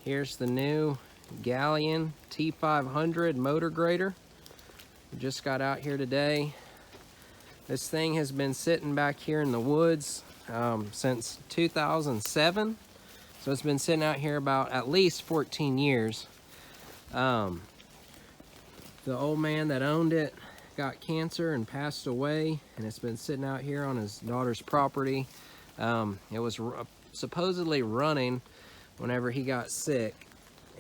Here's the new Galion T500 motor grader. We just got out here today. This thing has been sitting back here in the woods since 2007. So it's been sitting out here about at least 14 years. The old man that owned it got cancer and passed away, and it's been sitting out here on his daughter's property. It was supposedly running whenever he got sick,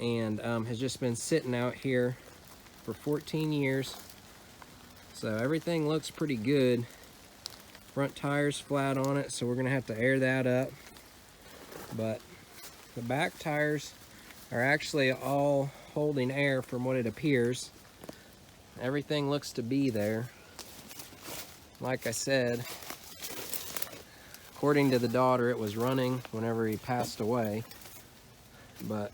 and has just been sitting out here for 14 years. So everything looks pretty good. Front tire's flat on it, so we're gonna have to air that up. But the back tires are actually all holding air from what it appears. Everything looks to be there. Like I said, according to the daughter, it was running whenever he passed away. But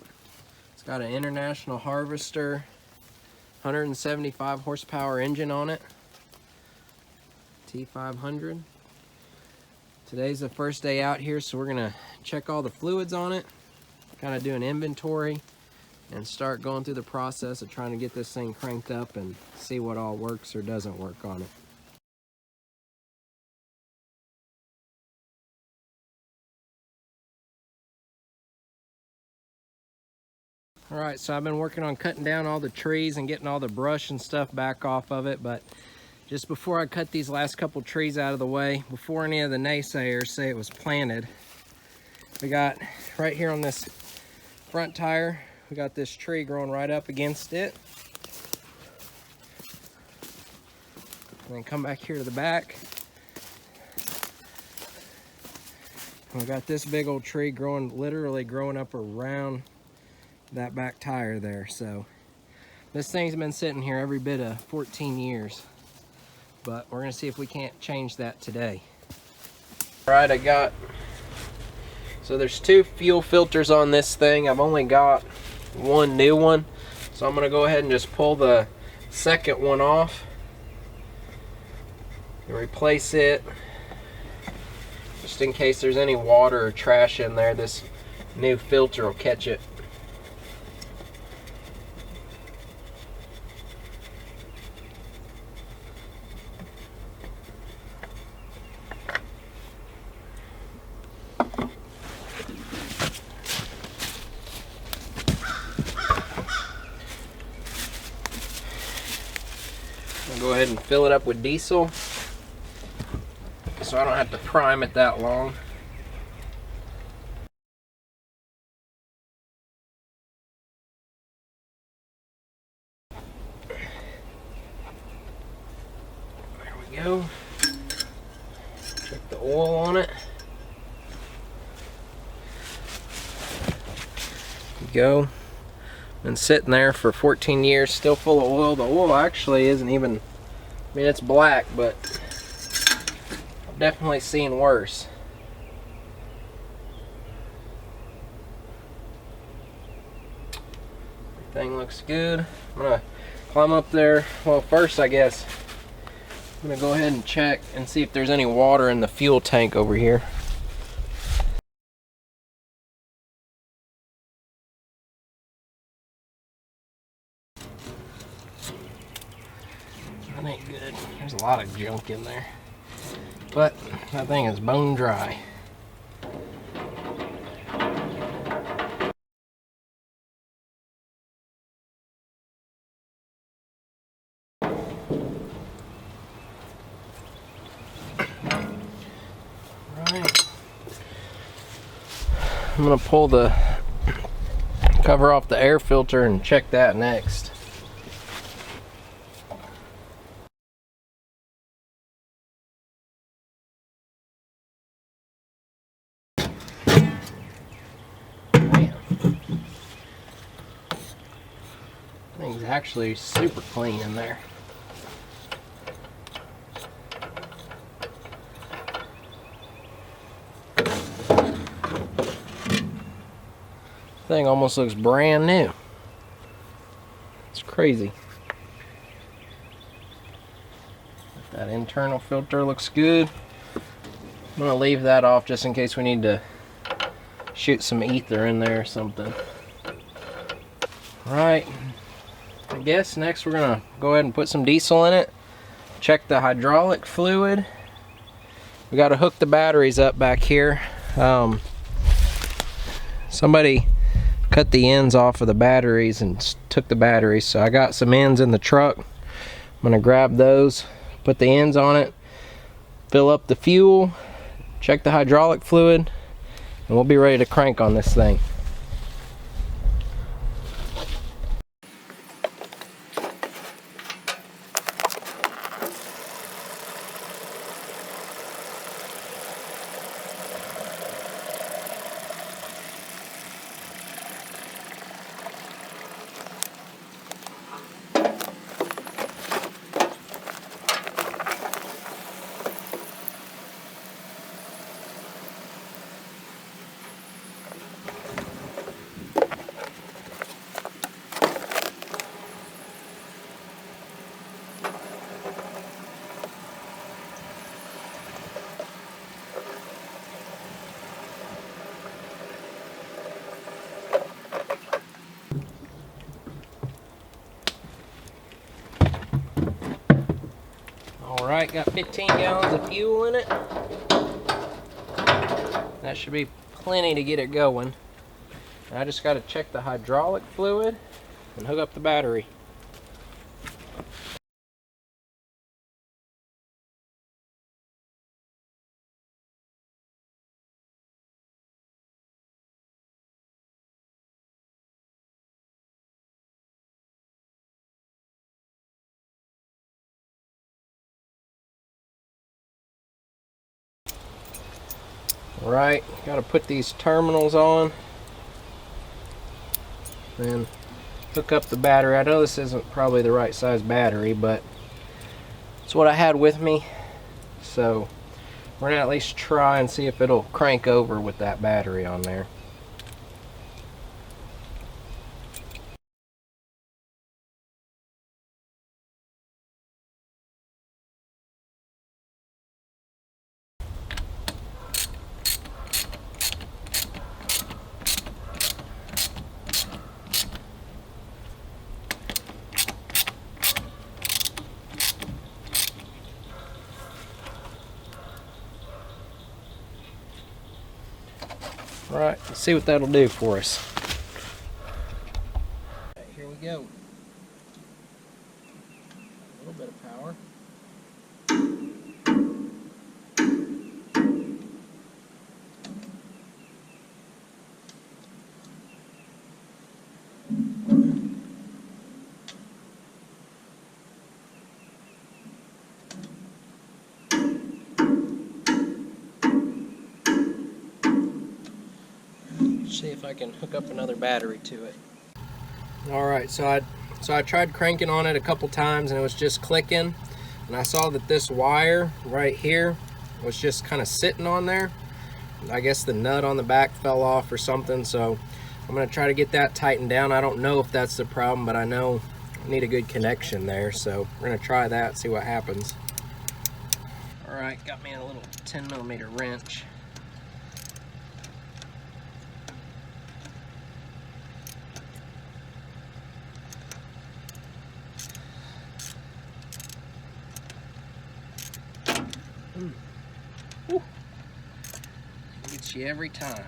it's got an International Harvester 175 horsepower engine on it. T500. Today's the first day out here, so we're gonna check all the fluids on it, kind of do an inventory, and start going through the process of trying to get this thing cranked up and see what all works or doesn't work on it. Alright, so I've been working on cutting down all the trees and getting all the brush and stuff back off of it, but just before I cut these last couple trees out of the way, before any of the naysayers say it was planted, we got right here on this front tire, we got this tree growing right up against it. And then come back here to the back. And we got this big old tree growing, literally growing up around that back tire there. So this thing's been sitting here every bit of 14 years, but we're gonna see if we can't change that today. All right, so there's two fuel filters on this thing. I've only got one new one, so I'm gonna go ahead and just pull the second one off and replace it, just in case there's any water or trash in there. This new filter will catch it. Go ahead and fill it up with diesel so I don't have to prime it that long. There we go. Check the oil on it. There we go. Been sitting there for 14 years, still full of oil. The oil actually isn't even, I mean, it's black, but I've definitely seen worse. Everything looks good. I'm gonna climb up there. Well, first, I guess, I'm gonna go ahead and check and see if there's any water in the fuel tank over here. That ain't good. There's a lot of junk in there. But that thing is bone dry. Right. I'm gonna pull the cover off the air filter and check that next. Thing's actually super clean in there. Thing almost looks brand new. It's crazy. That internal filter looks good. I'm gonna leave that off just in case we need to shoot some ether in there or something. Right, I guess next we're gonna go ahead and put some diesel in it, check the hydraulic fluid. We got to hook the batteries up back here. Somebody cut the ends off of the batteries and took the batteries, so I got some ends in the truck. I'm gonna grab those, put the ends on it, fill up the fuel, check the hydraulic fluid, and we'll be ready to crank on this thing. Alright, got 15 gallons of fuel in it. That should be plenty to get it going. I just got to check the hydraulic fluid and hook up the battery. Alright, got to put these terminals on, then hook up the battery. I know this isn't probably the right size battery, but it's what I had with me, so we're gonna at least try and see if it'll crank over with that battery on there. Alright, let's see what that'll do for us. Right, here we go. A little bit of power. See if I can hook up another battery to it. Alright, so I tried cranking on it a couple times and it was just clicking, and I saw that this wire right here was just kind of sitting on there. I guess the nut on the back fell off or something, so I'm going to try to get that tightened down. I don't know if that's the problem, but I know I need a good connection there, so we're going to try that, see what happens. Alright, got me a little 10mm wrench. Woo. Gets you every time.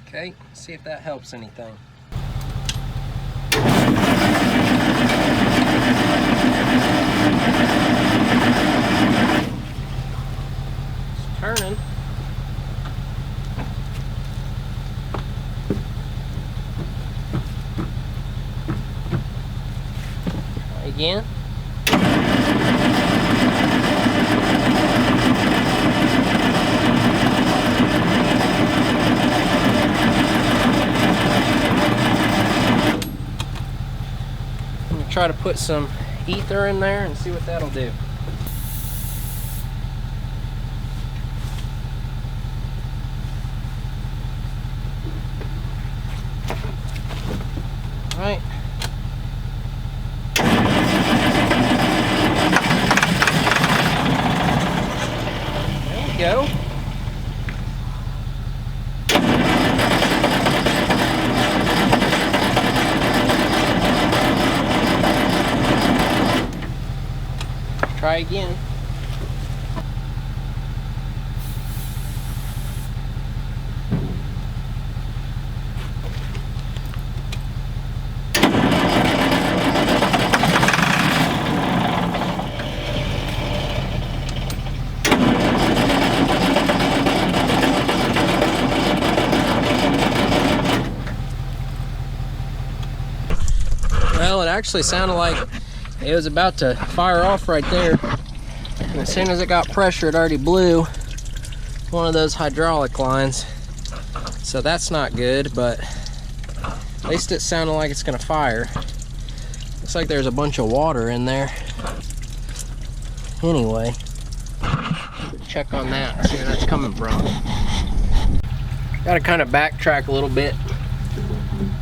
Okay, see if that helps anything. It's turning. Again. I'm gonna try to put some ether in there and see what that'll do. All right. try again. Well, it actually sounded like it was about to fire off right there. And as soon as it got pressure, it already blew one of those hydraulic lines. So that's not good, but at least it sounded like it's gonna fire. Looks like there's a bunch of water in there. Anyway, check on that and see where that's coming from. Gotta kind of backtrack a little bit.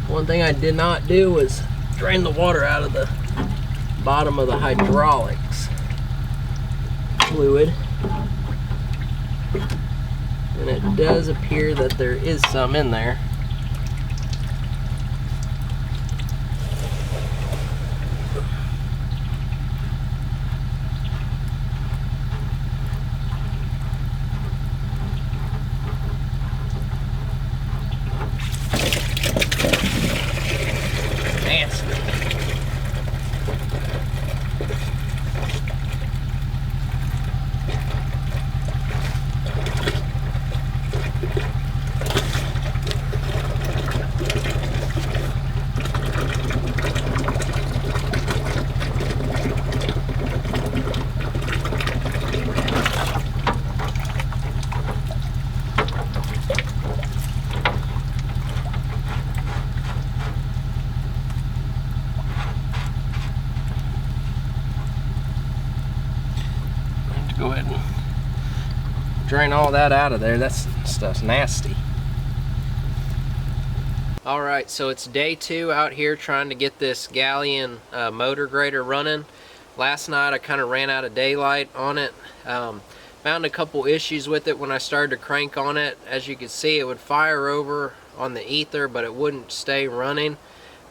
One thing I did not do was drain the water out of the bottom of the hydraulics fluid. And it does appear that there is some in there. Go ahead and drain all that out of there. That stuff's nasty. Alright, so it's day 2 out here trying to get this Galion motor grader running. Last night I kind of ran out of daylight on it. Found a couple issues with it when I started to crank on it. As you can see, it would fire over on the ether, but it wouldn't stay running.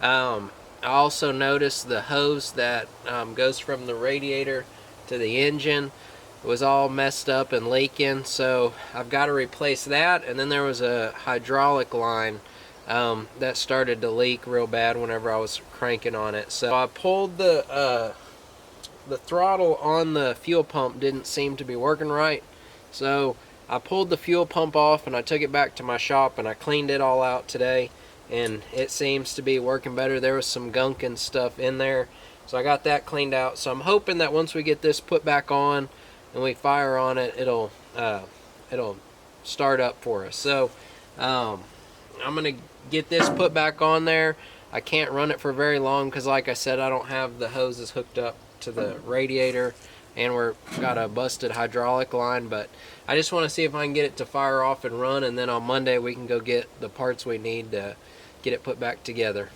I also noticed the hose that goes from the radiator to the engine was all messed up and leaking, so I've got to replace that. And then there was a hydraulic line that started to leak real bad whenever I was cranking on it. So I pulled the throttle on the fuel pump didn't seem to be working right, so I pulled the fuel pump off and I took it back to my shop and I cleaned it all out today, and it seems to be working better. There was some gunk and stuff in there, so I got that cleaned out. So I'm hoping that once we get this put back on and we fire on it, it'll start up for us. So I'm gonna get this put back on there. I can't run it for very long because, like I said, I don't have the hoses hooked up to the radiator, and we've got a busted hydraulic line. But I just want to see if I can get it to fire off and run, and then on Monday we can go get the parts we need to get it put back together.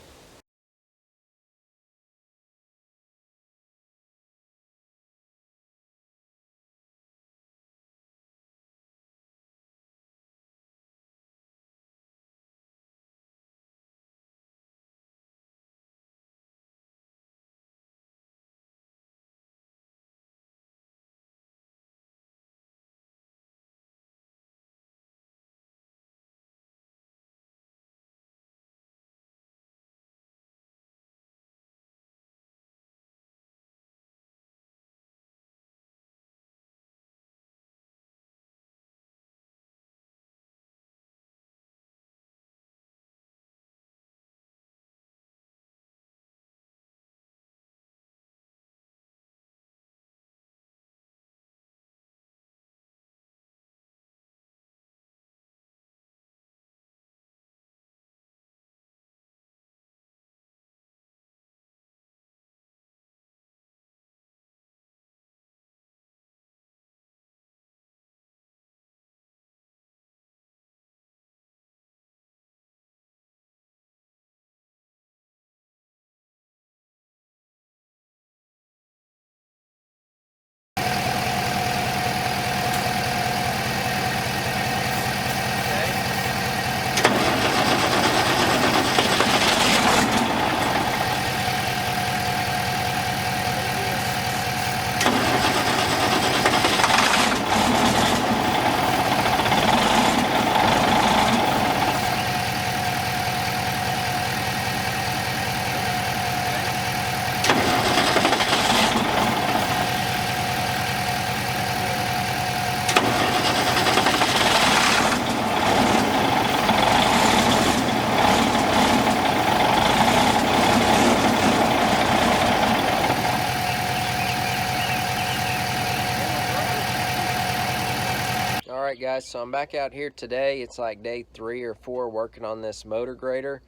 Alright guys, so I'm back out here today. It's like day 3 or 4 working on this motor grader.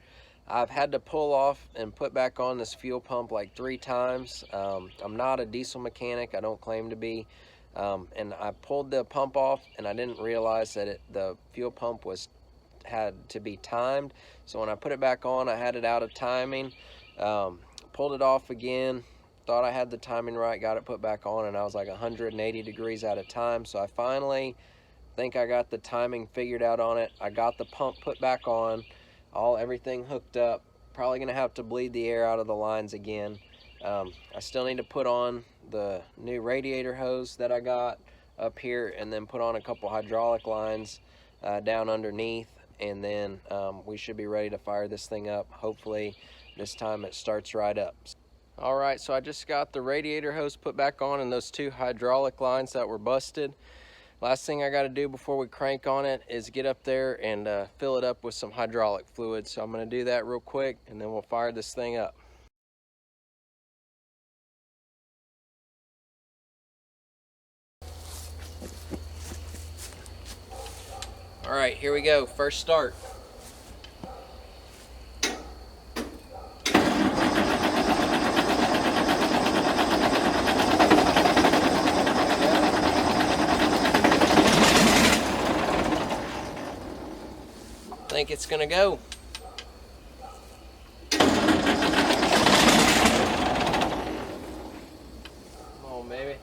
I've had to pull off and put back on this fuel pump like 3 times. I'm not a diesel mechanic, I don't claim to be. And I pulled the pump off and I didn't realize that the fuel pump had to be timed. So when I put it back on, I had it out of timing. Pulled it off again, thought I had the timing right, got it put back on, and I was like 180 degrees out of time. So I finally think I got the timing figured out on it. I got the pump put back on, everything hooked up. Probably gonna have to bleed the air out of the lines again. I still need to put on the new radiator hose that I got up here, and then put on a couple hydraulic lines down underneath, and then we should be ready to fire this thing up. Hopefully this time it starts right up. Alright, so I just got the radiator hose put back on and those 2 hydraulic lines that were busted. Last thing I got to do before we crank on it is get up there and fill it up with some hydraulic fluid. So I'm going to do that real quick and then we'll fire this thing up. Alright, here we go. First start. I think it's gonna go. Come on, baby.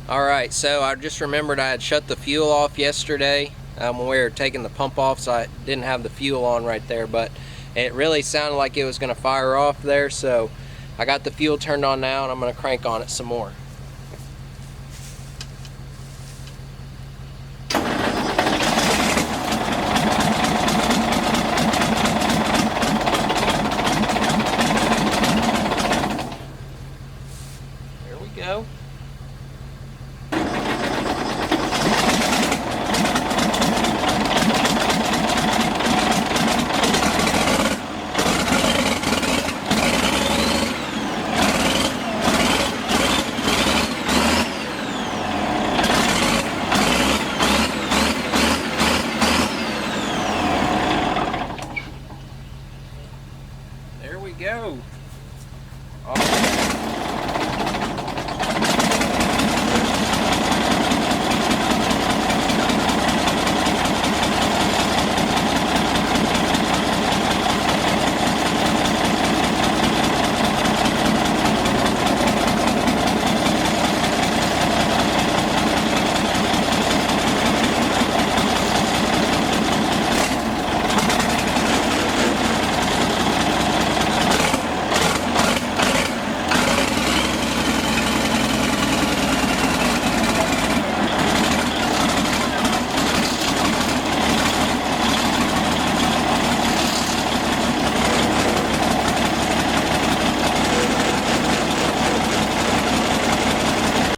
Alright, so I just remembered I had shut the fuel off yesterday when we were taking the pump off, so I didn't have the fuel on right there, but it really sounded like it was going to fire off there, so I got the fuel turned on now and I'm going to crank on it some more. There we go. There we go.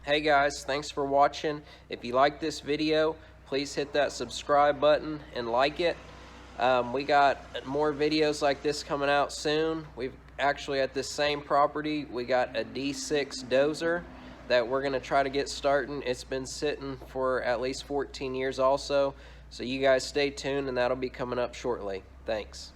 Hey guys, thanks for watching. If you like this video, please hit that subscribe button and like it. We got more videos like this coming out soon. We've actually, at this same property, we got a D6 dozer that we're going to try to get starting. It's been sitting for at least 14 years also. So you guys stay tuned and that'll be coming up shortly. Thanks.